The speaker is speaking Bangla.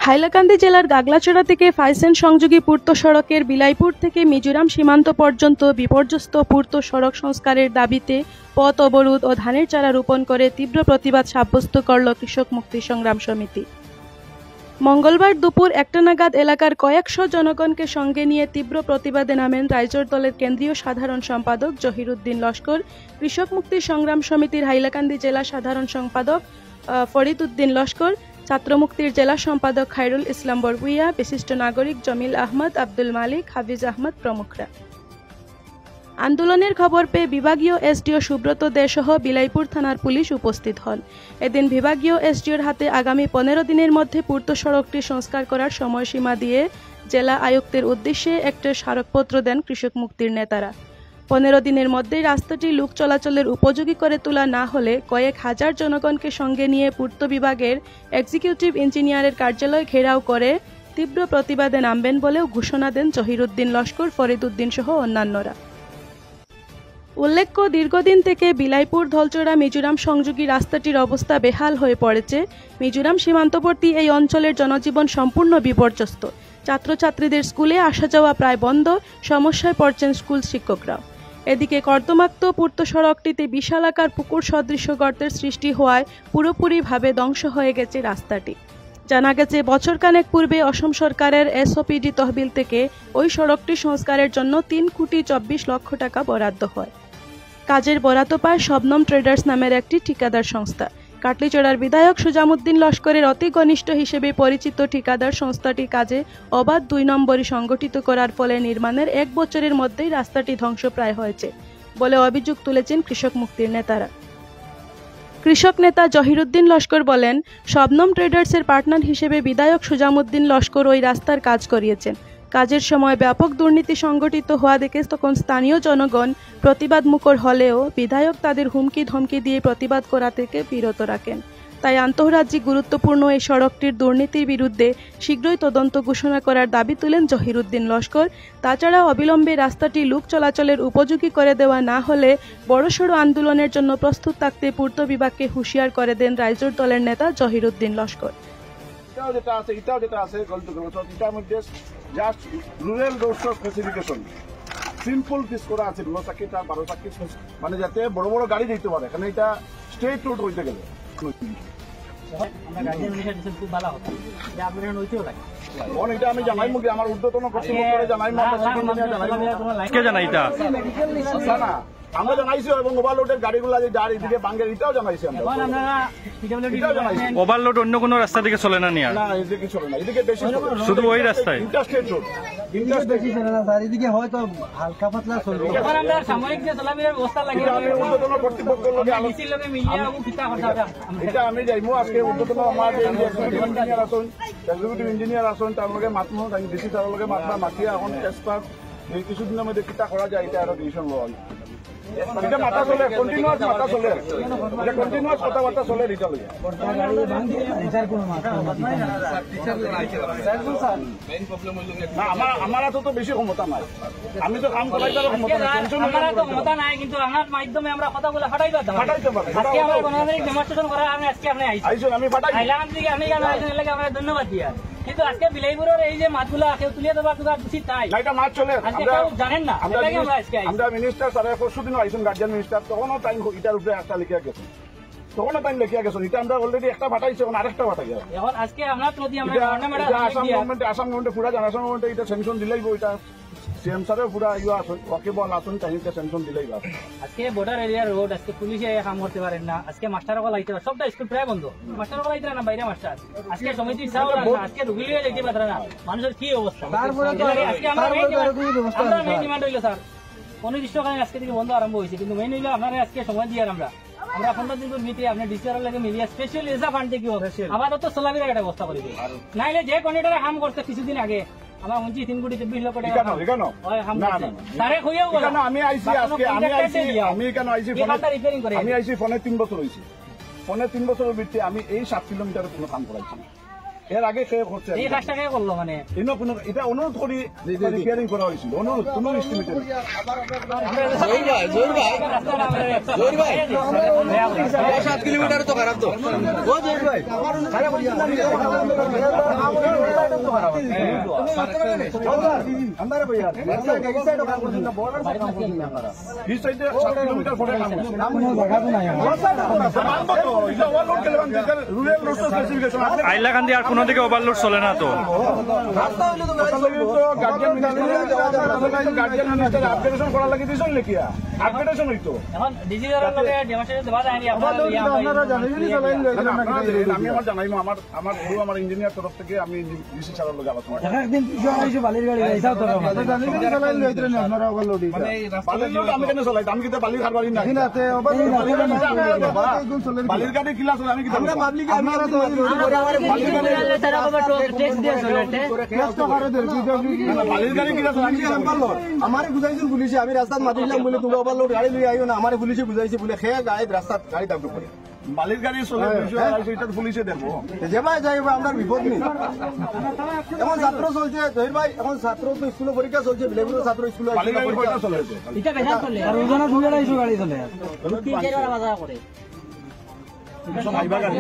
হাইলাকান্দি জেলার গাগলাচড়া থেকে ফাইসেন সংযোগী পূর্ত সড়কের বিলাইপুর থেকে মিজোরাম সীমান্ত পর্যন্ত বিপর্যস্ত পূর্ত সড়ক সংস্কারের দাবিতে পথ অবরোধ ও ধানের চারা রোপণ করে তীব্র প্রতিবাদ সাব্যস্ত করল কৃষক মুক্তি সংগ্রাম সমিতি। মঙ্গলবার দুপুর 1টা নাগাদ এলাকার কয়েকশো জনগণকে সঙ্গে নিয়ে তীব্র প্রতিবাদে নামেন রাইজোর দলের কেন্দ্রীয় সাধারণ সম্পাদক জহিরুদ্দিন লস্কর, কৃষক মুক্তি সংগ্রাম সমিতির হাইলাকান্দি জেলা সাধারণ সম্পাদক ফরিদ উদ্দিন লস্কর, ছাত্রমুক্তির জেলা সম্পাদক খায়রুল ইসলাম বরগুইয়া, বিশিষ্ট নাগরিক জমিল আহমদ, আব্দুল মালিক, হাফিজ আহমদ প্রমুখরা। আন্দোলনের খবর পেয়ে বিভাগীয় এসডিও সুব্রত দে সহ বিলাইপুর থানার পুলিশ উপস্থিত হন। এদিন বিভাগীয় এসডিওর হাতে আগামী 15 দিনের মধ্যে পূর্ত সড়কটি সংস্কার করার সময়সীমা দিয়ে জেলা আয়ুক্তের উদ্দেশ্যে একটা স্মারকপত্র দেন কৃষক মুক্তির নেতারা। 15 দিনের মধ্যেই রাস্তাটি লোক চলাচলের উপযোগী করে তোলা না হলে কয়েক হাজার জনগণকে সঙ্গে নিয়ে পূর্ত বিভাগের এক্সিকিউটিভ ইঞ্জিনিয়ারের কার্যালয় ঘেরাও করে তীব্র প্রতিবাদে নামবেন বলেও ঘোষণা দেন জহিরুদ্দিন লস্কর, ফরিদ উদ্দিন সহ অন্যান্যরা। উল্লেখ্য, দীর্ঘদিন থেকে বিলাইপুর ধলচড়া মিজোরাম সংযোগী রাস্তাটির অবস্থা বেহাল হয়ে পড়েছে। মিজোরাম সীমান্তবর্তী এই অঞ্চলের জনজীবন সম্পূর্ণ বিপর্যস্ত। ছাত্রছাত্রীদের স্কুলে আসা যাওয়া প্রায় বন্ধ, সমস্যায় পড়ছেন স্কুল শিক্ষকরাও। এদিকে কর্দমাক্ত পূর্ত সড়কটিতে বিশালাকার পুকুর সদৃশ গর্তের সৃষ্টি হওয়ায় পুরোপুরিভাবে ধ্বংস হয়ে গেছে রাস্তাটি। জানা গেছে, বছরখানেক পূর্বে অসম সরকারের এসওপিডি তহবিল থেকে ওই সড়কটি সংস্কারের জন্য 3,24,00,000 টাকা বরাদ্দ হয়। কাজের বরাদ্দ পায় শবনম ট্রেডার্স নামের একটি ঠিকাদার সংস্থা। কাটলিচড়ার বিধায়ক সুজামুদ্দিন লস্করের অতি ঘনিষ্ঠ হিসেবে পরিচিত ঠিকাদার সংস্থাটি কাজে অবাধ 2 নম্বরই সংগঠিত করার ফলে নির্মাণের 1 বছরের মধ্যেই রাস্তাটি ধ্বংসপ্রায় হয়েছে বলে অভিযোগ তুলেছেন কৃষক মুক্তির নেতারা। কৃষক নেতা জহিরুদ্দিন লস্কর বলেন, শবনম ট্রেডার্সের পার্টনার হিসেবে বিধায়ক সুজামুদ্দিন লস্কর ওই রাস্তার কাজ করিয়েছেন। কাজের সময় ব্যাপক দুর্নীতি সংগঠিত হওয়া দেখে তখন স্থানীয় জনগণ প্রতিবাদ মুখর হলেও বিধায়ক তাদের হুমকি ধমকি দিয়ে প্রতিবাদ করা থেকে বিরত রাখেন। তাই আন্তঃরাজ্যিক গুরুত্বপূর্ণ এই সড়কটির দুর্নীতির বিরুদ্ধে শীঘ্রই তদন্ত ঘোষণা করার দাবি তুলেন জহিরুদ্দিন লস্কর। তাছাড়া অবিলম্বে রাস্তাটি লোক চলাচলের উপযোগী করে দেওয়া না হলে বড়সড় আন্দোলনের জন্য প্রস্তুত থাকতে পূর্ত বিভাগকে হুঁশিয়ার করে দেন রাইজোর দলের নেতা জহিরুদ্দিন লস্কর। সিম্পল পিস করা আছে 9 চাকি 12 চাকি, মানে যাতে বড় বড় গাড়ি দিতে পারে। এখানে এটা স্ট্রেট রোড হইতে গেলে আমি জানাই মুখে আমার ঊর্ধ্বতন কর্তৃপক্ষের জানাই আমরা জানাইছি এবং ওভারলোডের গাড়িগুলো যে যার এদিকে বাঙ্গের এটাও জানাইছি। ওভারলোড অন্য কোনো রাস্তা দিকে চলে না? না, এদিকে চলে না, এদিকে বেশি শুধু ওই রাস্তায় ইন্টারস্টেট রোড বেশি চলে না স্যার, এদিকে হয়তো হালকা পাতলা চলবে। এটা আমি যাইমু আজকে ঊর্ধ্বতন আমার ইঞ্জিনিয়ার আসুন, এক্সিকিউটিভ ইঞ্জিনিয়ার আসুন, তার লগে মাতমু ডিসি তার লগে মাতমা মাতিয়ে এখন টেস্টার এই কিছুদিনের মধ্যে কিতা করা যায় এটা আরো ডিসিশন লওয়া হয়। এটা মাথা চলে, কন্টিনিউয়াস মাথা চলে, এটা কন্টিনিউয়াস কথাবার্তা চলে এটা লগে। আমার হাতে তো বেশি ক্ষমতা নাই, আমি তো কাম করাই তার ক্ষমতা নাই, কিন্তু আমার মাধ্যমে আমরা কথাগুলো ফাটাইতে পারি। আজকে আমরা গণতান্ত্রিক ডেমনস্ট্রেশন করা আমি আজকে আপনি আইছেন, আমি ফাটাই আমি কেন আইছেন এলাকা আমরা ধন্যবাদ দিয়া। কিন্তু আজকে বিলাইপুরের এই যে মাছগুলা কেউ তুলিয়ে দেওয়া উচিত নাই, এটা মাছ চলে জানেন না। আমরা মিনিস্টার স্যার পরশুদিনও আইসুন, গার্জিয়ান মিনিস্টার, তখনও টাইম এটার উপরে একটা লিখিয়া গেছে, তখনও টাইম লিখিয়া গেছেন। এটা আমরা অলরেডি একটা ফাটাইছে, এখন আরেকটা ফাটাই এখন আজকে আমরা আসাম গভর্নমেন্টে পুরা আসাম গভর্নমেন্টে এটা স্যাংশন দিলেই এটা সিএম স্যারের পুরা ইয়ে আসুন, ওয়াকিবল আসুন, টাইমটা স্যাংশন দিলেই আজকে বর্ডার এরিয়া রোড আজকে পুলিশে কাম করতে পারেন না। আজকে মাস্টারও লাইতে সবটা স্কুল প্রায় বন্ধ, মাস্টারও লাইতে না, বাইরে মাস্টার আজকে সমিতির চাও আজকে রুগীলিয়ে যাইতে পারে না। মানুষের কি অবস্থা আজকে আমরা মেইন ডিমান্ড হইলো স্যার অনির্দিষ্টকালীন আজকে থেকে বন্ধ আরম্ভ হয়েছে, কিন্তু মেইন হইলো আপনারা আজকে সময় দিয়ে আমরা 15 দিন মিটিয়ে আপনি ডিসিআর লাগে মিলিয়ে স্পেশাল রিজার্ভ ফান্ড থেকে আপাতত চলাবির একটা ব্যবস্থা করে দিবে। নাইলে যে কন্ট্রাক্টরে কাম করতে কিছুদিন আগে আমার 3,23,00,000 টাকা আমি আইসি ফোনে 3 বছর হয়েছে, ফোনে 3 বছরের ভিত্তিতে আমি এই 7 কিলোমিটারের কোনো কাম করাইছি। এর আগে কে করছে এই কাজটা কে করলো, মানে এটা অনুরোধ করি রিপেয়ারিং করা হয়েছিল, অনুরোধ কোনো এস্টিমেট কিলোমিটার তো খারাপ তো अंदर भैया इस साइड काम करते हैं बॉर्डर साइड काम करते हैं हमारा इस साइड 7 किलोमीटर পরে কাম করছে नाम नो जगह तो नहीं है মানব তো এটা ওভারলোড কেলাম যেটা রুরাল রোড স্পেসিফিকেশন আছে আইলাকান্দি আর কোনো দিকে ওভারলোড চলে না তো रास्ता হইলো তো তো গার্জিয়ান মিনিস্টার আপডেটেশন করা লাগি দিছন লেকিয়া আপডেটেশন হইতো এখন ডিজিটালের লগে ডেমনস্ট্রেশন দেওয়া যায়নি আপনারা জানেনই চালাইন আমি আমার জানাইমো আমার গুরু আমার ইঞ্জিনিয়ার তরফ থেকে আমি ডিসি স্যারের লগে আলোচনা করব একদিন পিছু আইছো বালির গাড়ি আইসাও তো জানেনই চালাইন লইতরেন আপনারা ওভারলোড বালির লোড আমি কেন চলাই আমি কিতে বালির খাবার না দিন আছে ওভারলোড বালির গাড়ি কিলা চলে আমি কিতে আমরা পাবলিক আপনারা তো বালির গাড়ি কিলা চলে আমি আমারে বুঝাইছিল পুলিশে আমি রাস্তাত মাতিলাম বলে তোমরা ওভারলোড গাড়ি লই আইও না আমারে পুলিশে বুঝাইছে বলে খেয়ে গাড়ি রাস্তাত গাড়ি দাবি করে বালির গাড়ি চলে এটা পুলিশে দেখবো যেভাবে যাইবা আমরা বিপদ নেই এখন ছাত্র চলছে ধর ভাই এখন ছাত্র তো স্কুলে পরীক্ষা চলছে বিলেগুলো ছাত্র স্কুলে বালির গাড়ি কয়টা চলে এটা বেশা চলে আর ওখানে 2-250 গাড়ি চলে 3-4 বাজার করে সব আইবা গাড়ি